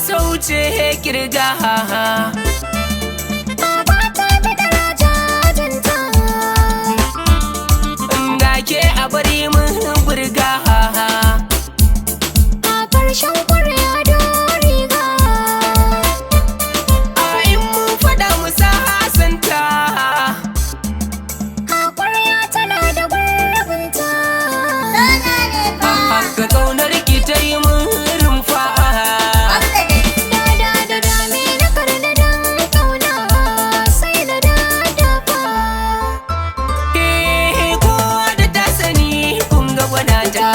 sauce kirga. Baba ta bi daraja jinta. Ga ke a bari mun burga. A ƙarshen ƙwarya don riga. A in mun fada mu sasanta. A ƙwarya tana da gurbinta. Haka kaunar ki ta yi mun rumfa. Dada da dame na karna dan ƙauna sai na daddafa. Kowa da ta sani kun ga gwanata.